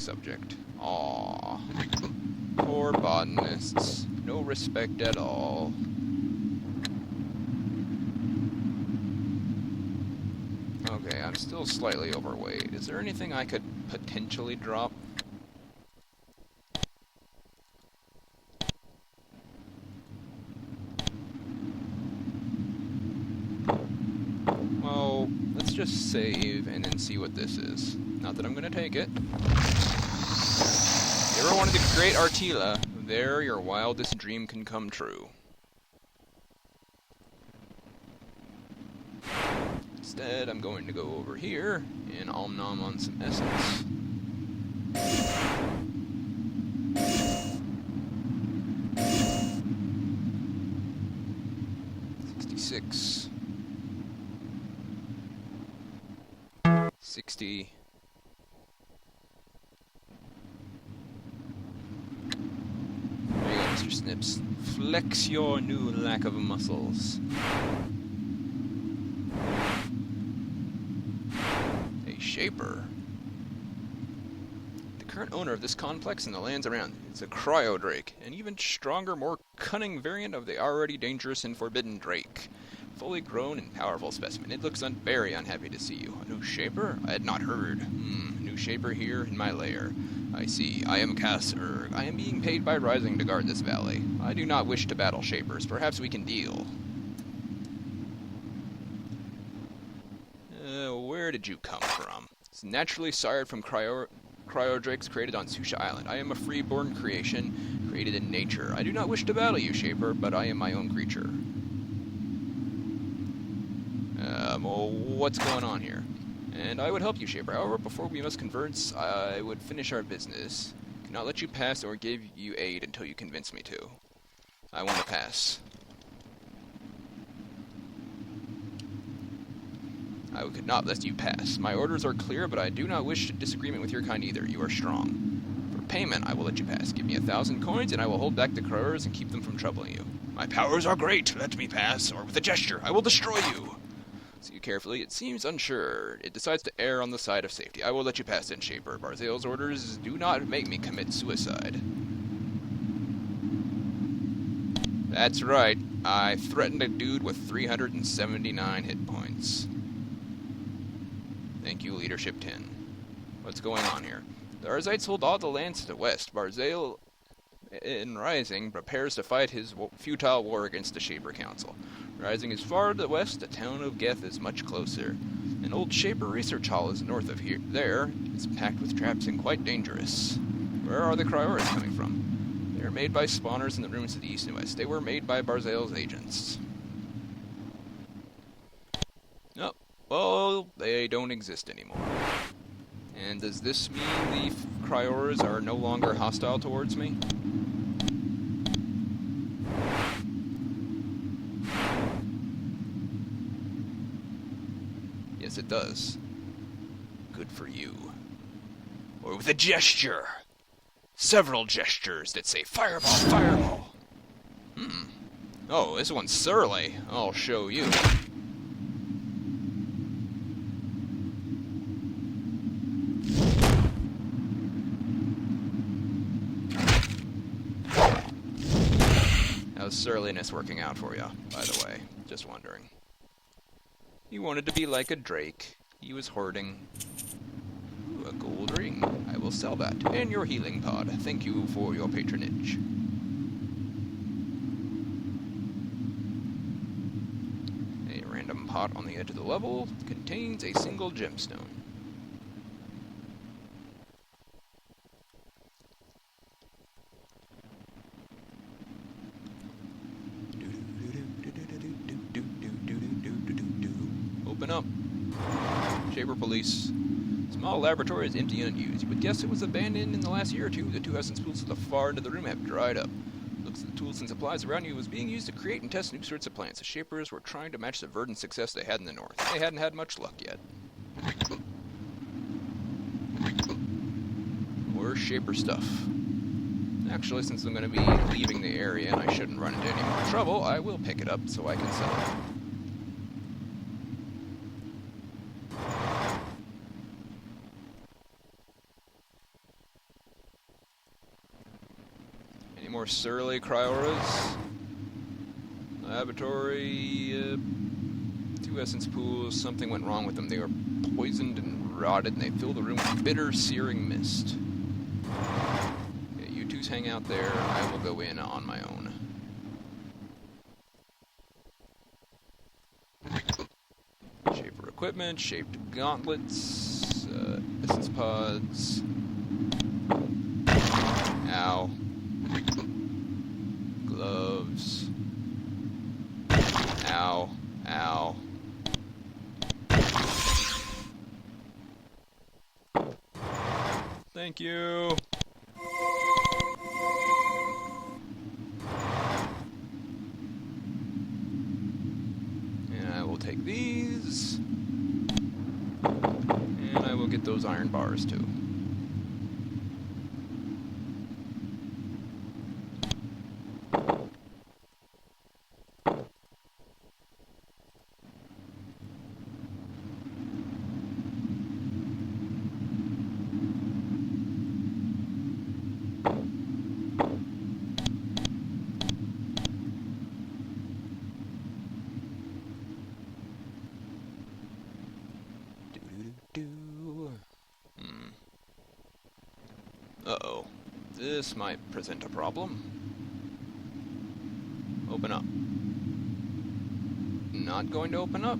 subject. Aww. Poor botanists. No respect at all. Okay, I'm still slightly overweight. Is there anything I could potentially drop? Well, let's just save and then see what this is. Not that I'm gonna take it. If you ever wanted to create Artila, there your wildest dream can come true. Instead, I'm going to go over here and om-nom on some essence. $66. 60. There you go, Mr. Snips. Flex your new lack of muscles. A shaper. The current owner of this complex and the lands around it is a cryo-drake, an even stronger, more cunning variant of the already dangerous and forbidden drake. Fully grown and powerful specimen. It looks very unhappy to see you. A new shaper? I had not heard. New shaper here in my lair. I see. I am Cass-Erg. I am being paid by Rising to guard this valley. I do not wish to battle shapers. Perhaps we can deal. Where did you come from? It's naturally sired from cryodrakes created on Susha Island. I am a free-born creation, created in nature. I do not wish to battle you, shaper, but I am my own creature. Well, what's going on here? And I would help you, shaper. However, before we must converse, I would finish our business. Cannot let you pass or give you aid until you convince me to. I want to pass. I could not let you pass. My orders are clear, but I do not wish disagreement with your kind either. You are strong. For payment, I will let you pass. Give me 1,000 coins, and I will hold back the crowers and keep them from troubling you. My powers are great. Let me pass, or with a gesture, I will destroy you. See you carefully. It seems unsure. It decides to err on the side of safety. I will let you pass in, shaper. Barzale's orders do not make me commit suicide. That's right. I threatened a dude with 379 hit points. Thank you, Leadership 10. What's going on here? The Arzites hold all the lands to the west. Barzale, in Rising, prepares to fight his futile war against the Shaper Council. Rising is far to the west, the town of Geth is much closer. An old Shaper research hall is north of here. There, it's packed with traps and quite dangerous. Where are the Cryoras coming from? They are made by spawners in the rooms to the east and west. They were made by Barzale's agents. Oh, well, they don't exist anymore. And does this mean the Cryoras are no longer hostile towards me? Yes, it does. Good for you. Or with a gesture. Several gestures that say, fireball, fireball. Oh, this one's surly. I'll show you. How's surliness working out for you, by the way? Just wondering. He wanted to be like a drake. He was hoarding. Ooh, a gold ring. I will sell that. And your healing pod. Thank you for your patronage. A random pot on the edge of the level contains a single gemstone. Open up. Shaper Police. Small laboratory is empty and unused. You would guess it was abandoned in the last year or two. The two essence pools to the far end of the room have dried up. Looks like the tools and supplies around you was being used to create and test new sorts of plants. The Shapers were trying to match the verdant success they had in the north. They hadn't had much luck yet. More Shaper stuff. Actually, since I'm going to be leaving the area and I shouldn't run into any more trouble, I will pick it up so I can sell it. more surly cryoras. Laboratory, 2 essence pools. Something went wrong with them. They were poisoned and rotted, and they fill the room with bitter, searing mist. Yeah, you twos hang out there. I will go in on my own. Shaper equipment, shaped gauntlets, essence pods. Ow. Gloves. Ow. Ow. Thank you. And I will take these. And I will get those iron bars too. Uh-oh. This might present a problem. Open up. Not going to open up?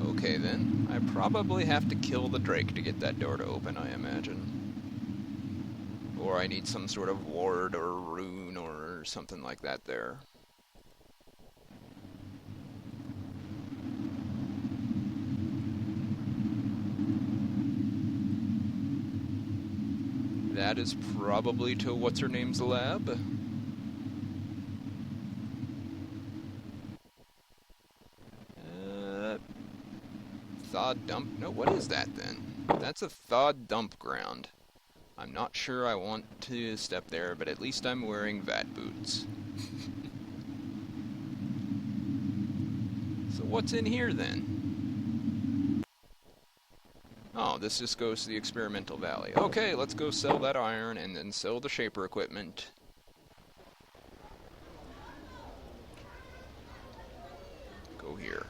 Okay then. I probably have to kill the Drake to get that door to open, I imagine. Or I need some sort of ward or rune or something like that there. That is probably to what's-her-name's lab. Thawed dump? No, what is that then? That's a thawed dump ground. I'm not sure I want to step there, but at least I'm wearing vat boots. So what's in here then? Oh, this just goes to the experimental valley. Okay, let's go sell that iron and then sell the shaper equipment. Go here.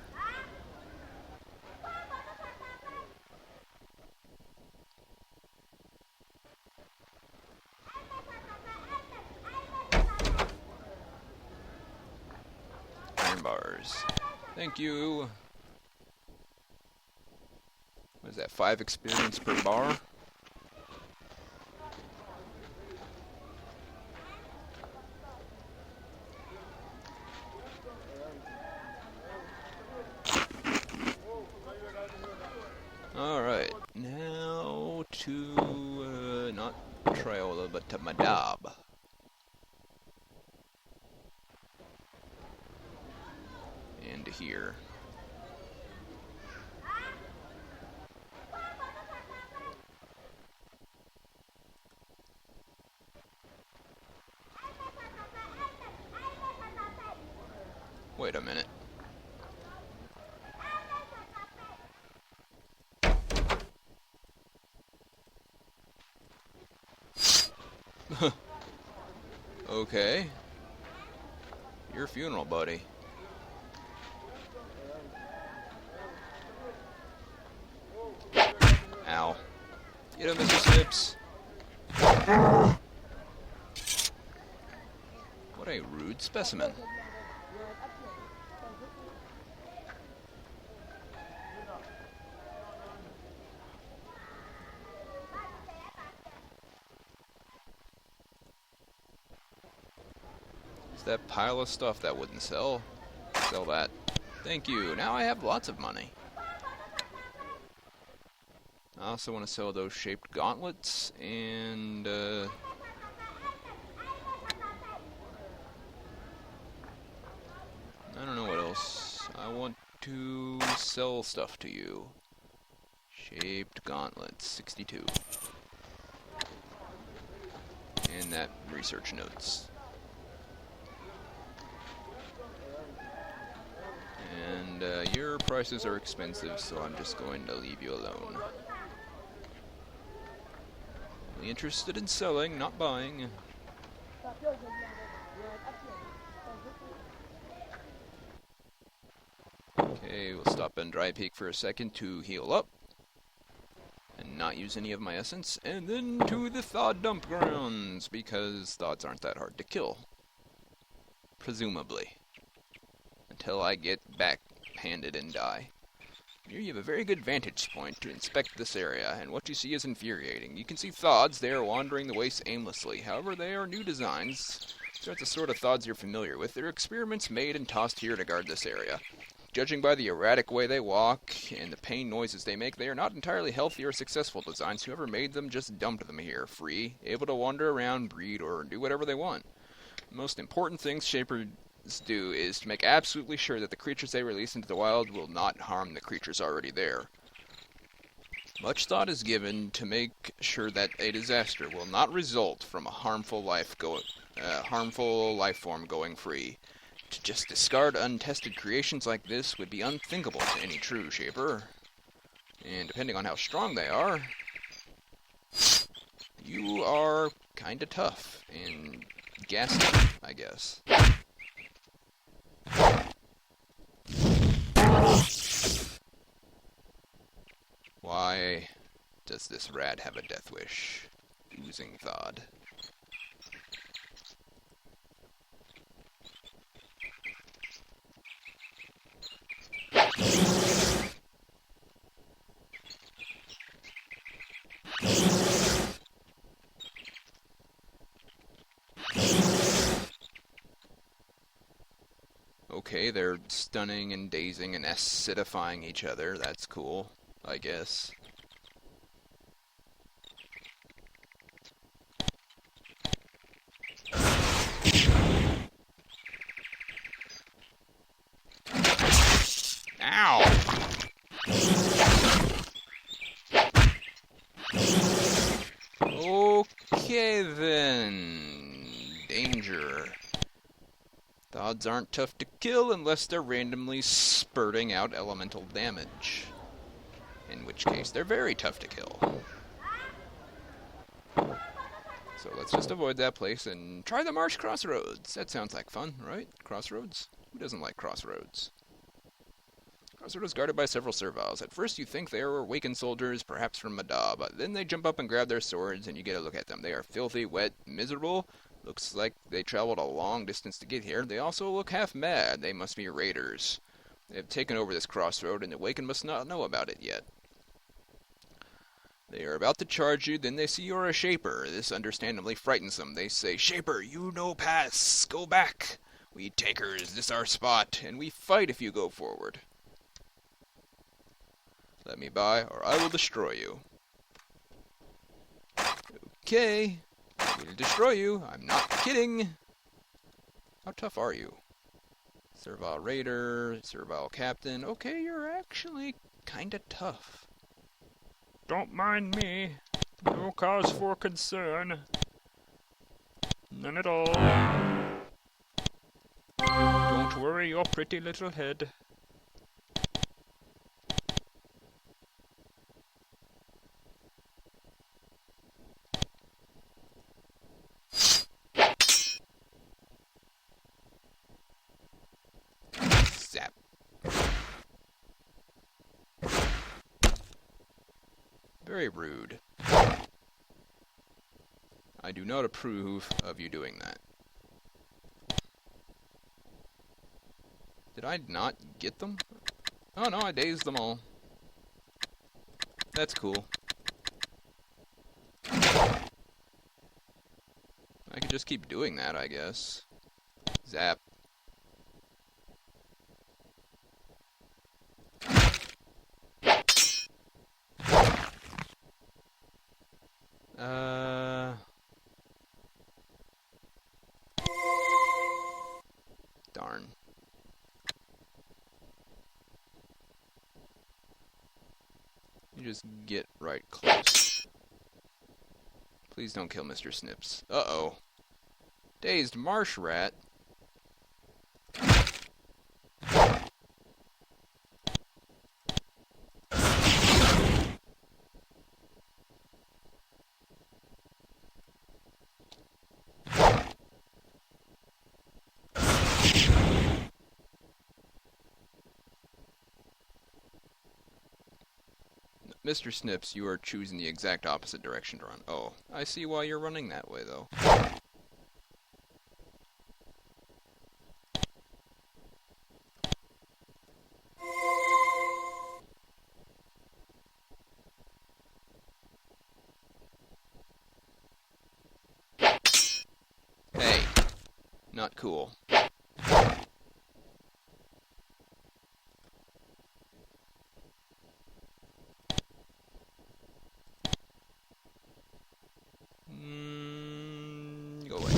Iron bars. Thank you. What is that, 5 experience per bar? Alright, now to, not Triola, but to Madab. And to here. Wait a minute. Okay. Your funeral, buddy. Ow. Get him, Mr. Snips. What a rude specimen. That pile of stuff that wouldn't sell. Sell that. Thank you. Now I have lots of money. I also want to sell those shaped gauntlets and I don't know what else. I want to sell stuff to you. Shaped gauntlets, 62. And that research notes. And your prices are expensive, so I'm just going to leave you alone. Only interested in selling, not buying. Okay, we'll stop in Dry Peak for a second to heal up. And not use any of my essence. And then to the Thawed Dump Grounds, because Thaweds aren't that hard to kill. Presumably. Until I get backhanded and die. Here you have a very good vantage point to inspect this area, and what you see is infuriating. You can see Thaweds, they are wandering the wastes aimlessly. However, they are new designs. These aren't the sort of Thaweds you're familiar with. They're experiments made and tossed here to guard this area. Judging by the erratic way they walk and the pain noises they make, they are not entirely healthy or successful designs. Whoever made them just dumped them here, free, able to wander around, breed, or do whatever they want. The most important things Shapers do is to make absolutely sure that the creatures they release into the wild will not harm the creatures already there. Much thought is given to make sure that a disaster will not result from a harmful life form going free. To just discard untested creations like this would be unthinkable to any true Shaper. And depending on how strong they are, you are kinda tough and gassy, I guess. Why does this rat have a death wish? Oozing Thawed. Okay, they're stunning and dazing and acidifying each other. That's cool, I guess. Ow! Okay then. Danger. Thaweds aren't tough to kill unless they're randomly spurting out elemental damage. In which case, they're very tough to kill. So let's just avoid that place and try the Marsh Crossroads. That sounds like fun, right? Crossroads? Who doesn't like Crossroads? Crossroads is guarded by several serviles. At first you think they are awakened soldiers, perhaps from Madab, but then they jump up and grab their swords and you get a look at them. They are filthy, wet, miserable. Looks like they traveled a long distance to get here. They also look half mad. They must be raiders. They have taken over this crossroad and the Awakened must not know about it yet. They are about to charge you, then they see you're a Shaper. This understandably frightens them. They say, "Shaper, you no pass. Go back. We takers, this our spot, and we fight if you go forward. Let me by, or I will destroy you." Okay. We'll destroy you. I'm not kidding. How tough are you? Servile Raider, Servile Captain. Okay, you're actually kinda tough. Don't mind me. No cause for concern. None at all. Don't worry your pretty little head. Zap. Very rude. I do not approve of you doing that. Did I not get them? Oh no, I dazed them all. That's cool. I could just keep doing that, I guess. Zap. Darn. You just get right close. Please don't kill Mr. Snips. Uh-oh. Dazed marsh rat. Mr. Snips, you are choosing the exact opposite direction to run. Oh, I see why you're running that way, though. Hey, not cool. Go away.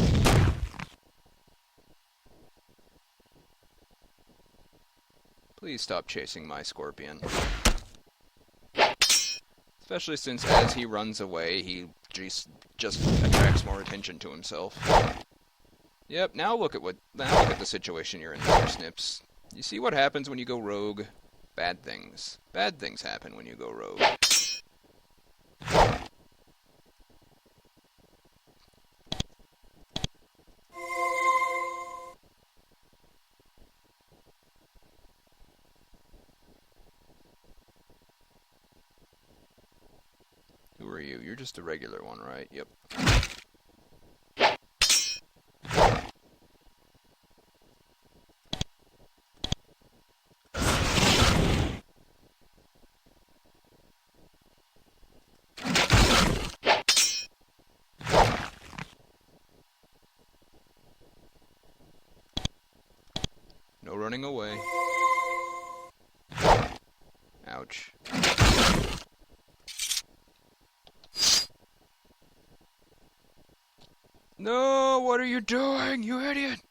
Please stop chasing my scorpion. Especially since as he runs away, he just attracts more attention to himself. Yep, now look at the situation you're in, Mr. Snips. You see what happens when you go rogue? Bad things. Bad things happen when you go rogue. Who are you? You're just a regular one, right? Yep. No running away. Ouch. No, what are you doing, you idiot?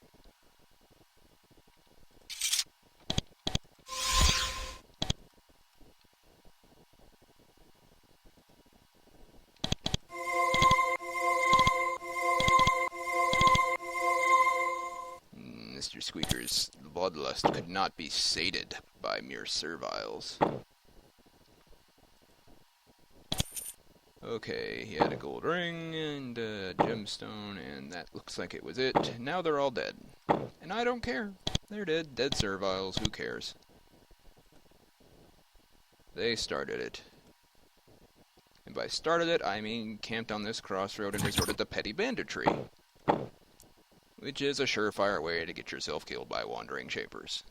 Mr. Squeaker's bloodlust could not be sated by mere serviles. Okay, he had a gold ring and a gemstone, and that looks like it was it. Now they're all dead. And I don't care. They're dead. Dead serviles. Who cares? They started it. And by started it, I mean camped on this crossroad and resorted to petty banditry. Which is a surefire way to get yourself killed by wandering shapers.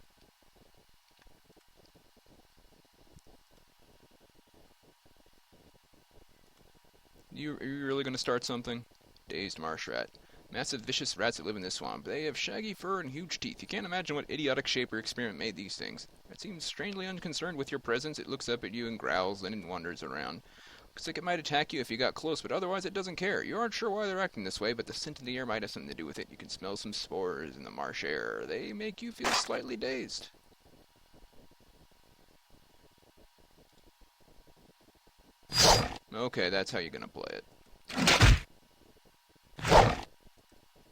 Are you really going to start something? Dazed marsh rat. Massive vicious rats that live in this swamp. They have shaggy fur and huge teeth. You can't imagine what idiotic shaper experiment made these things. It seems strangely unconcerned with your presence. It looks up at you and growls, then wanders around. Looks like it might attack you if you got close, but otherwise it doesn't care. You aren't sure why they're acting this way, but the scent in the air might have something to do with it. You can smell some spores in the marsh air. They make you feel slightly dazed. Okay, that's how you're gonna play it.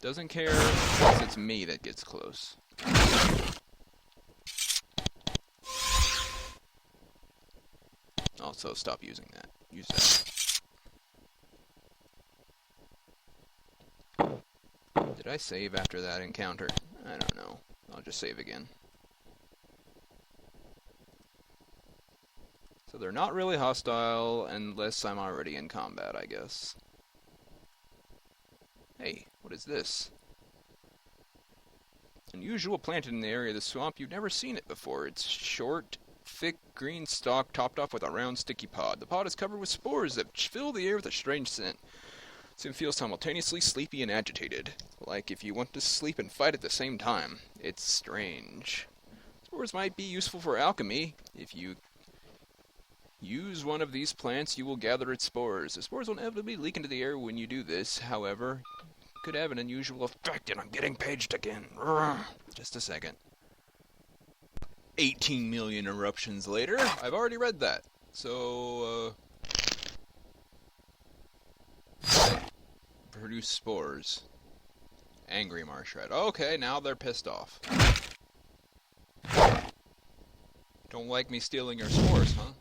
Doesn't care unless it's me that gets close. Also, stop using that. Use that. Did I save after that encounter? I don't know. I'll just save again. So they're not really hostile unless I'm already in combat, I guess. Hey, what is this? Unusual planted in the area of the swamp. You've never seen it before. It's short, thick green stalk topped off with a round sticky pod. The pod is covered with spores that fill the air with a strange scent. Some feel simultaneously sleepy and agitated, like if you want to sleep and fight at the same time. It's strange. Spores might be useful for alchemy. If you use one of these plants, you will gather its spores. The spores will inevitably leak into the air when you do this, however. It could have an unusual effect, and I'm getting paged again. Just a second. 18 million eruptions later. I've already read that. So, produce spores. Angry marsh rat. Okay, now they're pissed off. Don't like me stealing your spores, huh?